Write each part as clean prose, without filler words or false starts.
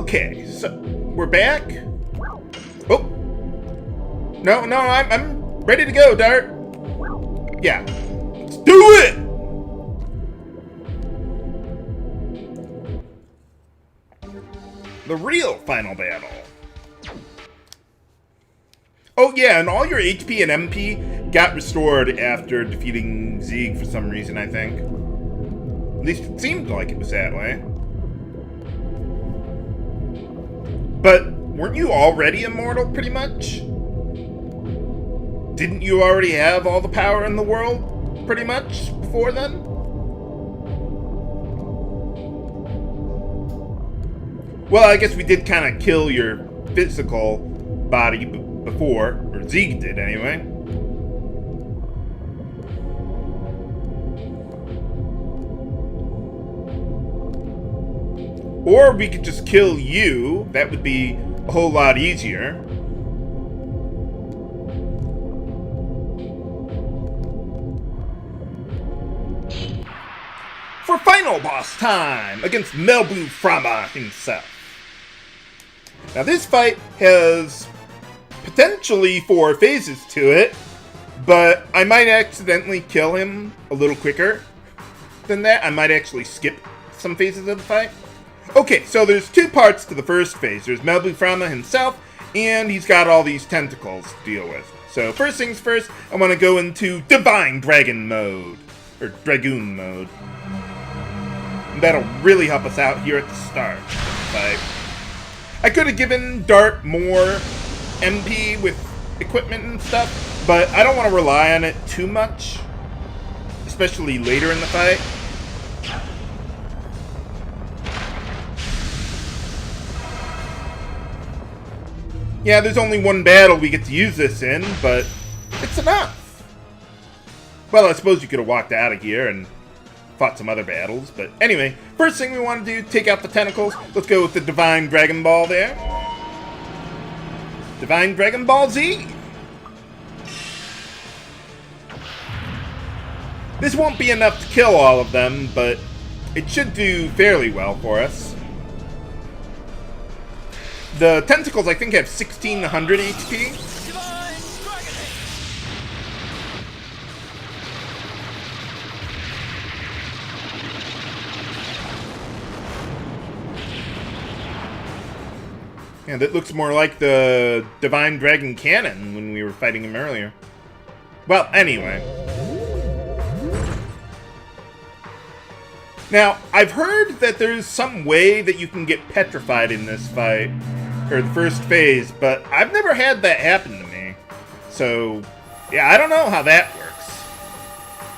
Okay, so we're back. Oh, no, I'm ready to go, Dart. Yeah, let's do it. The real final battle. Oh yeah, and all your HP and MP got restored after defeating Zieg for some reason, I think. At least it seemed like it was that way. But weren't you already immortal, pretty much? Didn't you already have all the power in the world, pretty much, before then? Well, I guess we did kind of kill your physical body before, or Zieg did anyway. Or we could just kill you. That would be a whole lot easier. For final boss time against Melbu Frahma himself. Now this fight has potentially 4 phases to it, but I might accidentally kill him a little quicker than that. I might actually skip some phases of the fight. Okay, so there's 2 parts to the first phase. There's Melbu Frahma himself, and he's got all these tentacles to deal with. So first things first, I want to go into Divine Dragon mode, or Dragoon mode. And that'll really help us out here at the start of the fight. I could have given Dart more MP with equipment and stuff, but I don't want to rely on it too much, especially later in the fight. Yeah, there's only one battle we get to use this in, but it's enough. Well, I suppose you could have walked out of here and fought some other battles, but anyway, first thing we want to do, take out the tentacles. Let's go with the Divine Dragon Ball there. Divine Dragon Ball Z. This won't be enough to kill all of them, but it should do fairly well for us. The tentacles, I think, have 1600 HP. Yeah, that looks more like the Divine Dragon Cannon when we were fighting him earlier. Well, anyway. Now, I've heard that there's some way that you can get petrified in this fight, or the first phase, but I've never had that happen to me. So, yeah, I don't know how that works.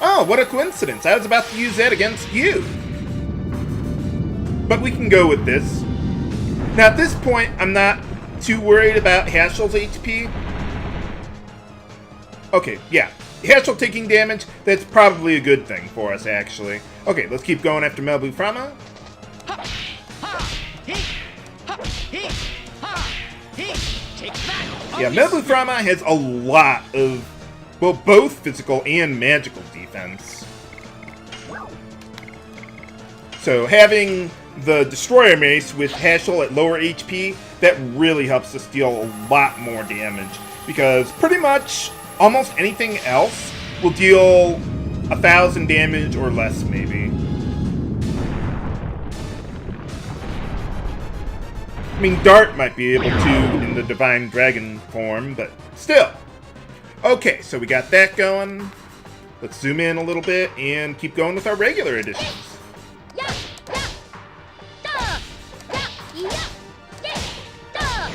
Oh, what a coincidence. I was about to use that against you. But we can go with this. Now, at this point, I'm not too worried about Haschel's HP. Okay, yeah. Haschel taking damage, that's probably a good thing for us, actually. Okay, let's keep going after Melbu Frahma. Yeah, Melbu Frahma has a lot of, well, both physical and magical defense. So having the Destroyer Mace with Haschel at lower HP, that really helps us deal a lot more damage. Because pretty much almost anything else will deal 1,000 damage or less, maybe. I mean, Dart might be able to in the Divine Dragon form, but still. Okay, so we got that going. Let's zoom in a little bit and keep going with our regular editions.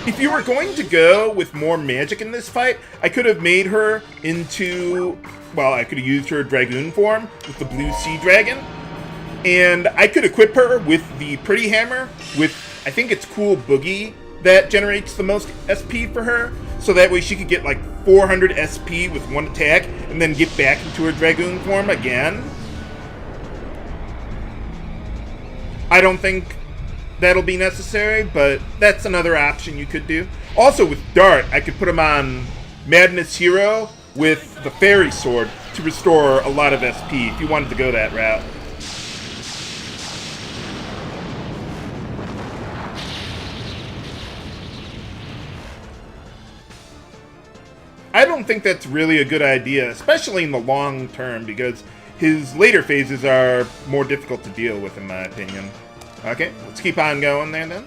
If you were going to go with more magic in this fight, I could have made her into, well, I could have used her Dragoon form with the blue sea dragon. And I could equip her with the Pretty Hammer with, I think it's Cool Boogie that generates the most SP for her. So that way she could get like 400 SP with one attack and then get back into her Dragoon form again. I don't think that'll be necessary, but that's another option you could do. Also with Dart, I could put him on Madness Hero with the Fairy Sword to restore a lot of SP if you wanted to go that route. I don't think that's really a good idea, especially in the long term, because his later phases are more difficult to deal with, in my opinion. Okay, let's keep on going there then.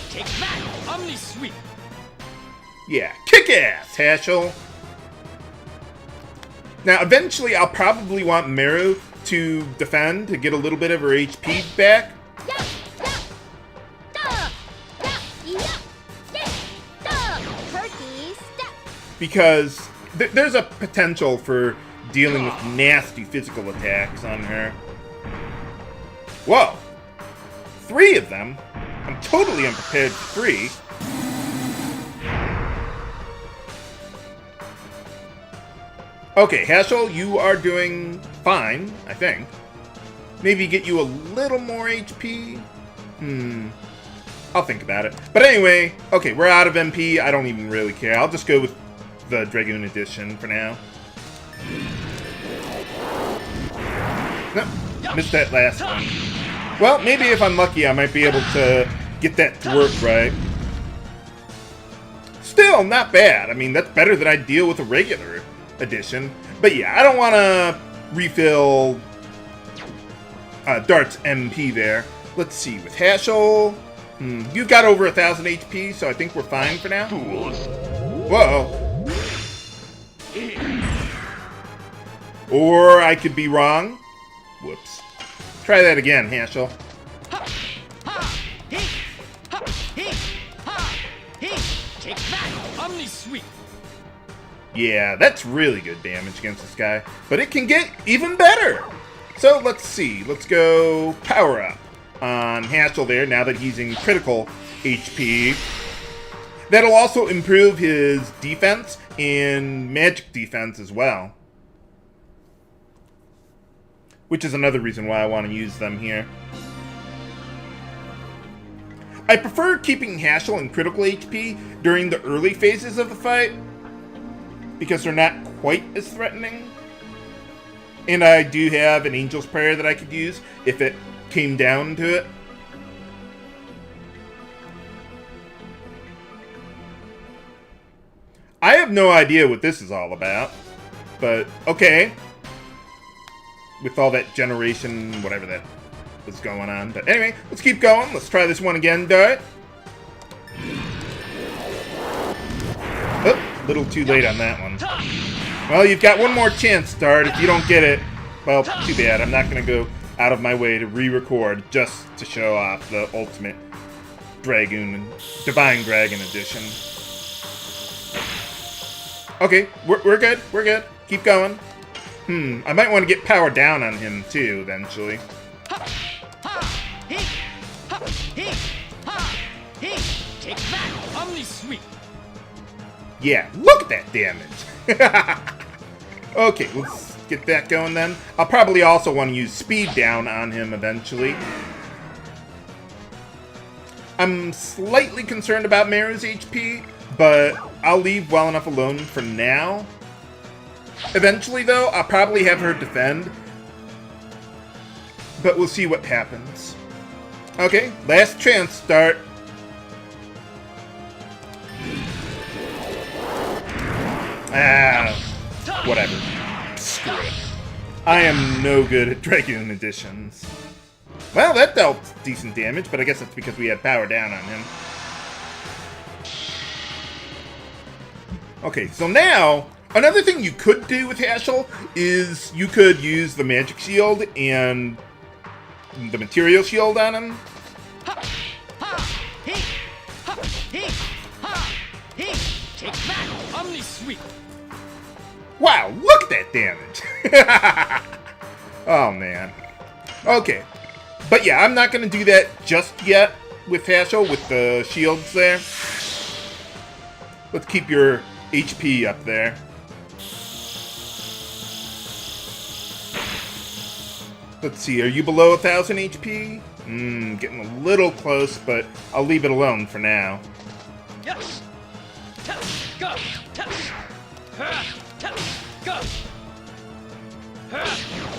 Take that, Omni Sweep. Yeah, kick ass, Haschel. Now, eventually, I'll probably want Meru to defend to get a little bit of her HP back. Because there's a potential for dealing with nasty physical attacks on her. Whoa. 3 of them? I'm totally unprepared for 3. Okay, Haschel, you are doing fine, I think. Maybe get you a little more HP? I'll think about it. But anyway, okay, we're out of MP. I don't even really care. I'll just go with the Dragoon edition for now. No, missed that last one. Well, maybe if I'm lucky, I might be able to get that to work right. Still, not bad. I mean, that's better than I deal with a regular edition. But yeah, I don't want to refill Dart's MP there. Let's see, with Haschel, you've got over 1,000 HP, so I think we're fine for now. Whoa. Or I could be wrong. Whoops. Try that again, Haschel. Take that, Omni Sweep. Yeah, that's really good damage against this guy. But it can get even better. So let's see. Let's go power up on Haschel there now that he's in critical HP. That'll also improve his defense and magic defense as well. Which is another reason why I want to use them here. I prefer keeping Haschel in critical HP during the early phases of the fight, because they're not quite as threatening. And I do have an Angel's Prayer that I could use if it came down to it. I have no idea what this is all about, but okay. With all that generation, whatever that was going on. But anyway, let's keep going. Let's try this one again, Dart. Oh, a little too late on that one. Well, you've got one more chance, Dart. If you don't get it, well, too bad. I'm not going to go out of my way to re-record just to show off the ultimate Dragoon, Divine Dragon edition. Okay, we're good. We're good. Keep going. I might want to get power down on him, too, eventually. Take that, Omni Sweep. Yeah, look at that damage. Okay, let's get that going then. I'll probably also want to use speed down on him eventually. I'm slightly concerned about Meru's HP, but I'll leave well enough alone for now. Eventually, though, I'll probably have her defend. But we'll see what happens. Okay, last chance, Dart. Whatever. Screw it. I am no good at Dragoon editions. Well, that dealt decent damage, but I guess that's because we had power down on him. Okay, so now, another thing you could do with Haschel is you could use the magic shield and the material shield on him. Take that, Omni Sweep. Wow, look at that damage! Oh, man. Okay. But yeah, I'm not going to do that just yet with Haschel, with the shields there. Let's keep your HP up there. Let's see, are you below 1,000 HP? Getting a little close, but I'll leave it alone for now. Yes. Go. Go.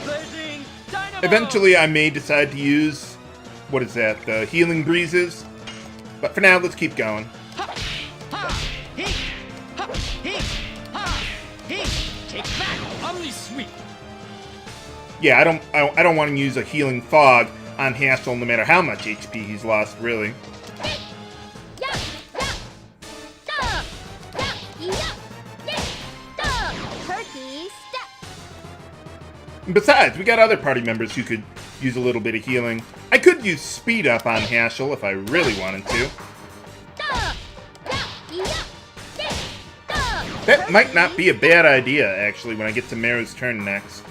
Blazing Dynamo. Eventually, I may decide to use, what is that, the Healing Breezes. But for now, let's keep going. Ha! Ha! He! Ha! He! Ha! He! Take that! Omni sweep! Yeah, I don't want to use a healing fog on Haschel no matter how much HP he's lost, really. Besides, we got other party members who could use a little bit of healing. I could use speed up on Haschel if I really wanted to. That might not be a bad idea, actually, when I get to Meru's turn next.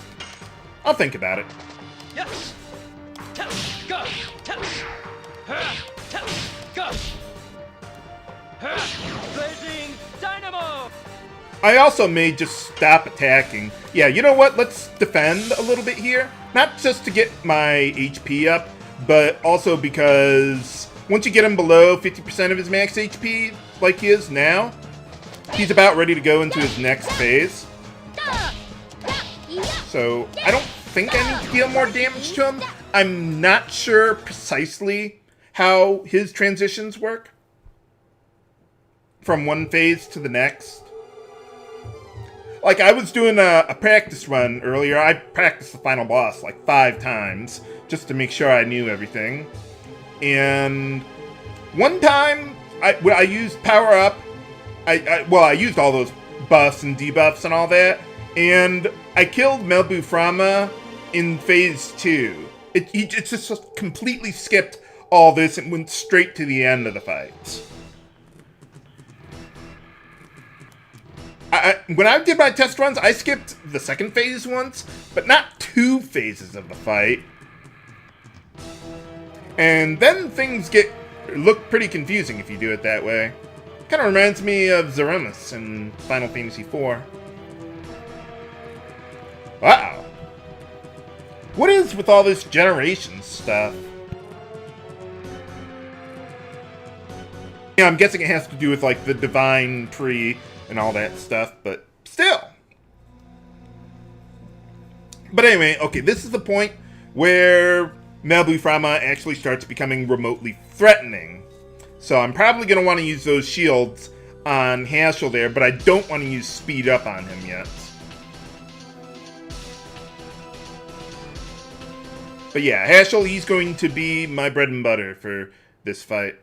I'll think about it. Yes. Go. Go. Blazing dynamo. I also may just stop attacking. Yeah, you know what? Let's defend a little bit here. Not just to get my HP up, but also because once you get him below 50% of his max HP, like he is now, he's about ready to go into his next phase. So I don't think I need to deal more damage to him. I'm not sure precisely how his transitions work from one phase to the next. Like, I was doing a practice run earlier. I practiced the final boss like 5 times just to make sure I knew everything. And one time, I used power up. I used all those buffs and debuffs and all that. And I killed Melbu Frahma in phase 2. It just completely skipped all this and went straight to the end of the fight. When I did my test runs, I skipped the second phase once, but not 2 phases of the fight. And then things look pretty confusing if you do it that way. Kind of reminds me of Zeremus in Final Fantasy IV. Wow. What is with all this generation stuff? Yeah, I'm guessing it has to do with like the divine tree and all that stuff, but still. But anyway, okay, this is the point where Melbu Frahma actually starts becoming remotely threatening. So I'm probably going to want to use those shields on Haschel there, but I don't want to use speed up on him yet. But yeah, Haschel, he's going to be my bread and butter for this fight.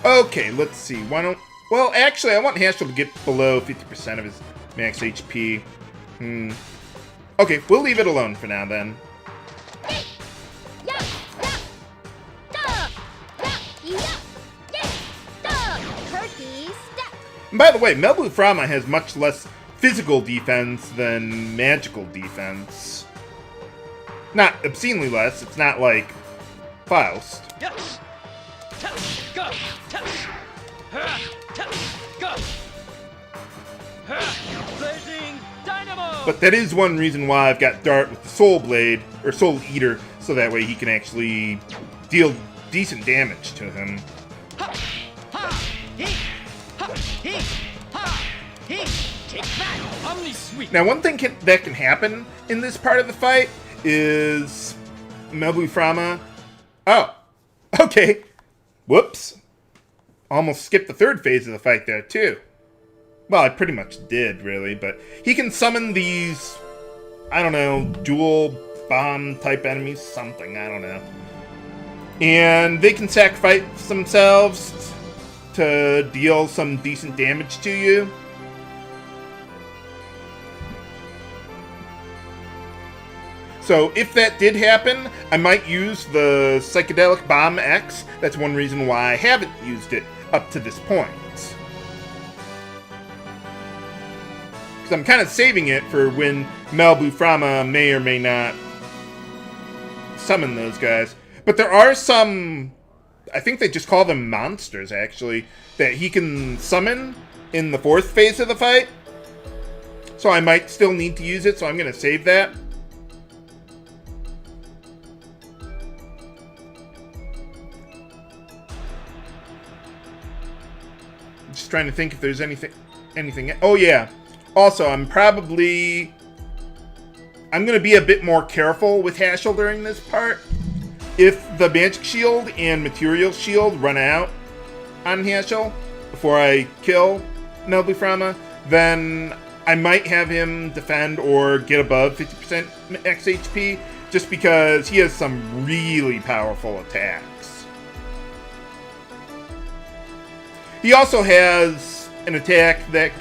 Okay, let's see. Why don't... Well, actually, I want Haschel to get below 50% of his max HP. Okay, we'll leave it alone for now, then. And by the way, Melbu Frahma has much less physical defense than magical defense. Not obscenely less. It's not like Faust. Yes. Go. Go. Blazing dynamo. But that is one reason why I've got Dart with the Soul Blade, or Soul Eater, so that way he can actually deal decent damage to him. Ha! Ha! He! Ha! He! Ha! He! Take that! Omni sweep! Now, one thing that can happen in this part of the fight is Melbu Frahma... Oh, okay. Whoops. Almost skipped the third phase of the fight there, too. Well, I pretty much did, really, but he can summon these, I don't know, dual bomb-type enemies, something, I don't know. And they can sacrifice themselves to deal some decent damage to you. So if that did happen, I might use the Psychedelic Bomb X. That's one reason why I haven't used it up to this point. Because I'm kind of saving it for when Melbu Frahma may or may not summon those guys. But there are some, I think they just call them monsters, actually, that he can summon in the 4th phase of the fight. So I might still need to use it, so I'm going to save that. Just trying to think if there's anything. Oh yeah. Also, I'm going to be a bit more careful with Haschel during this part. if the magic shield and material shield run out on Haschel before I kill Melbu Frahma, then I might have him defend or get above 50% max HP, just because he has some really powerful attacks. He also has an attack that,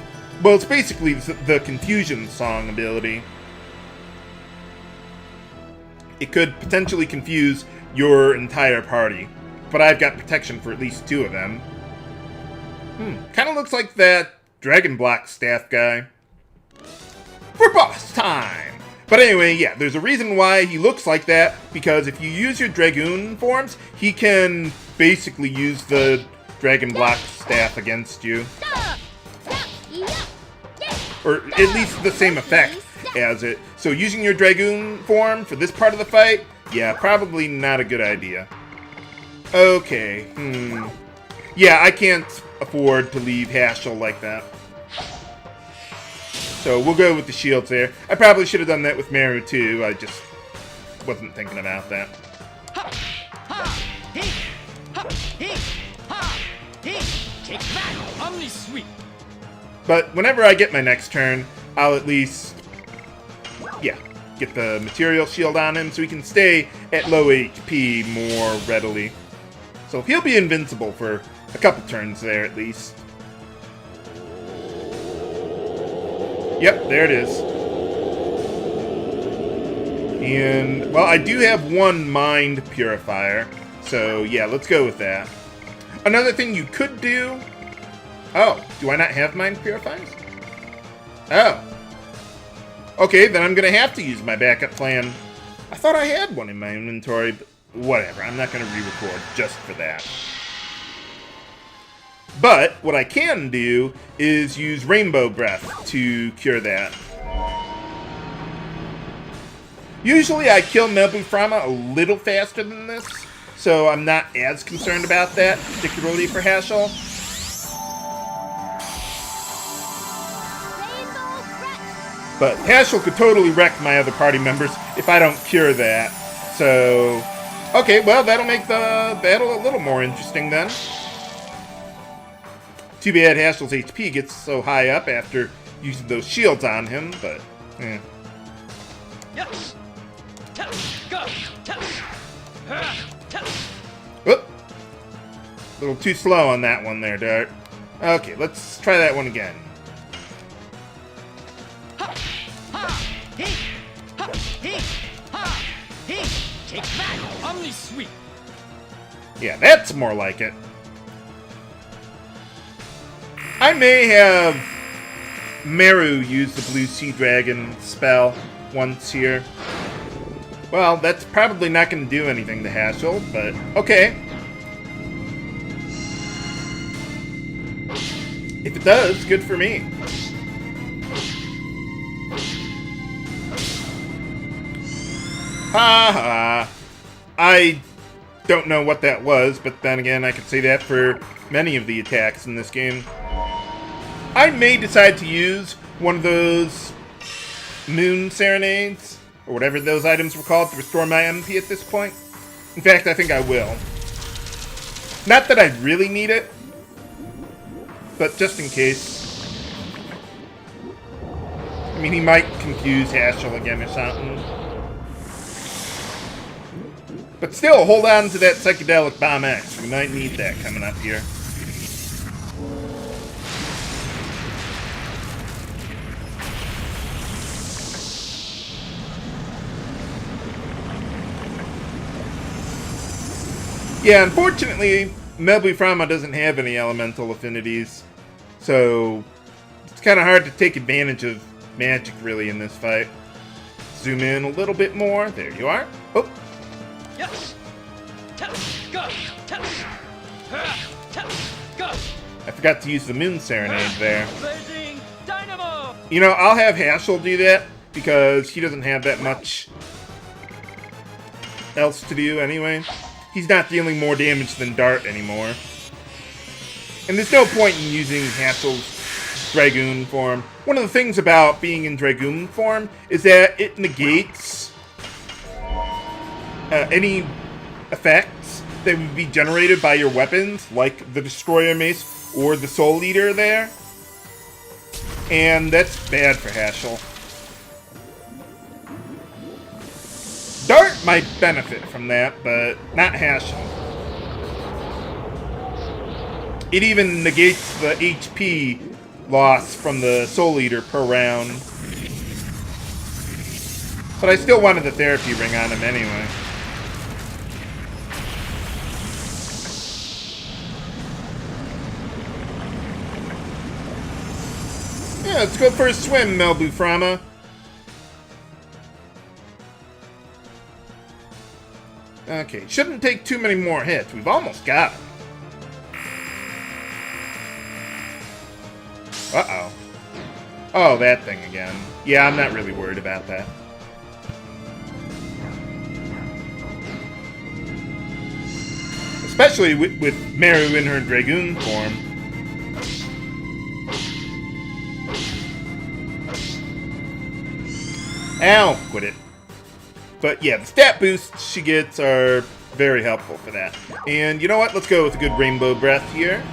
well, it's basically the Confusion Song ability. It could potentially confuse your entire party, but I've got protection for at least 2 of them. Kind of looks like that Dragon Block staff guy. For boss time! But anyway, yeah, there's a reason why he looks like that, because if you use your Dragoon forms, he can basically use the Dragon Block staff against you. Or at least the same effect as it. So using your Dragoon form for this part of the fight, yeah, probably not a good idea. Okay, yeah, I can't afford to leave Haschel like that. So we'll go with the shields there. I probably should have done that with Meru too. I just wasn't thinking about that. But whenever I get my next turn, I'll at least, yeah, get the material shield on him so he can stay at low HP more readily. So he'll be invincible for a couple turns there at least. Yep, there it is. And, well, I do have 1 Mind Purifier, so yeah, let's go with that. Another thing you could do... Oh, do I not have Mind Purifiers? Oh. Okay, then I'm going to have to use my backup plan. I thought I had one in my inventory, but whatever. I'm not going to re-record just for that. But what I can do is use Rainbow Breath to cure that. Usually I kill Melbu Frahma a little faster than this, so I'm not as concerned about that, particularly for Haschel. But Haschel could totally wreck my other party members if I don't cure that. So, okay, well, that'll make the battle a little more interesting then. Too bad Haschel's HP gets so high up after using those shields on him, but, eh. Whoop! A little too slow on that one there, Dart. Okay, let's try that one again. Yeah, that's more like it. I may have Meru use the Blue Sea Dragon spell once here. Well, that's probably not going to do anything to Haschel, but okay. If it does, good for me. Ha ha. I don't know what that was, but then again, I could say that for many of the attacks in this game. I may decide to use one of those Moon Serenades, or whatever those items were called, to restore my MP at this point. In fact, I think I will. Not that I really need it, but just in case. I mean, he might confuse Haschel again or something. But still, hold on to that Psychedelic Bomb X. We might need that coming up here. Yeah, unfortunately, Melbu Frahma doesn't have any elemental affinities, so it's kind of hard to take advantage of magic, really, in this fight. Zoom in a little bit more. There you are. Oh. I forgot to use the Moon Serenade there. You know, I'll have Haschel do that, because he doesn't have that much else to do anyway. He's not dealing more damage than Dart anymore. And there's no point in using Haschel's Dragoon form. One of the things about being in Dragoon form is that it negates any effects that would be generated by your weapons, like the Destroyer Mace or the Soul Eater there. And that's bad for Haschel. Dart might benefit from that, but not Haschel. It even negates the HP loss from the Soul Eater per round. But I still wanted the Therapy Ring on him anyway. Yeah, let's go for a swim, Melbu Frahma. Okay, shouldn't take too many more hits. We've almost got him. Uh-oh. Oh, that thing again. Yeah, I'm not really worried about that. Especially with Meru in her Dragoon form. Ow! Quit it. But yeah, the stat boosts she gets are very helpful for that. And you know what? Let's go with a good Rainbow Breath here.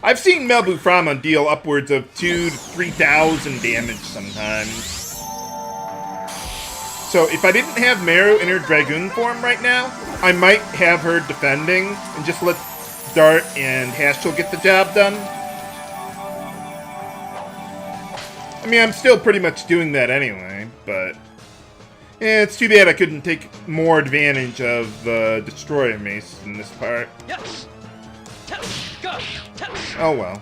I've seen Melbu Frahma deal upwards of 2,000 to 3,000 damage sometimes. So if I didn't have Meru in her Dragoon form right now, I might have her defending and just let Dart and Haschel get the job done. I mean, I'm still pretty much doing that anyway, but yeah, it's too bad I couldn't take more advantage of the Destroyer Mace in this part. Oh well.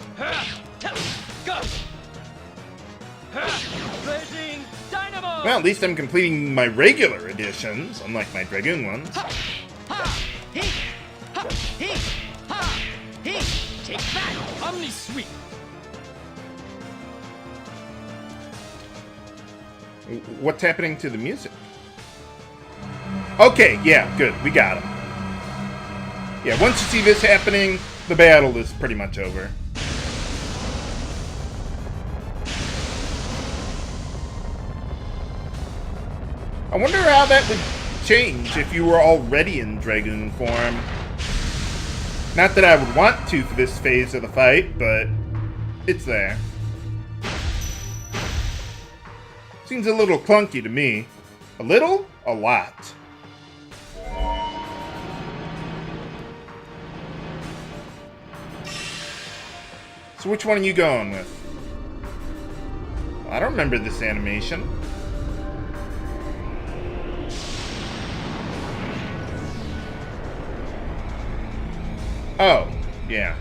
Well, at least I'm completing my regular editions, unlike my Dragoon ones. Take that, Omni Sweep. What's happening to the music? Okay, yeah, good. We got him. Yeah, once you see this happening, the battle is pretty much over. I wonder how that would change if you were already in Dragoon form. Not that I would want to for this phase of the fight, but it's there. Seems a little clunky to me. A little? A lot. So which one are you going with? I don't remember this animation. Oh, yeah.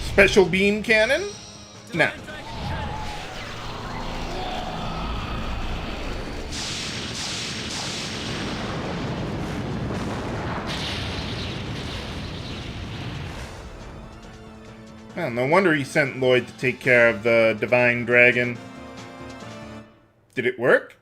Special beam cannon? No. Well, no wonder he sent Lloyd to take care of the Divine Dragon. Did it work?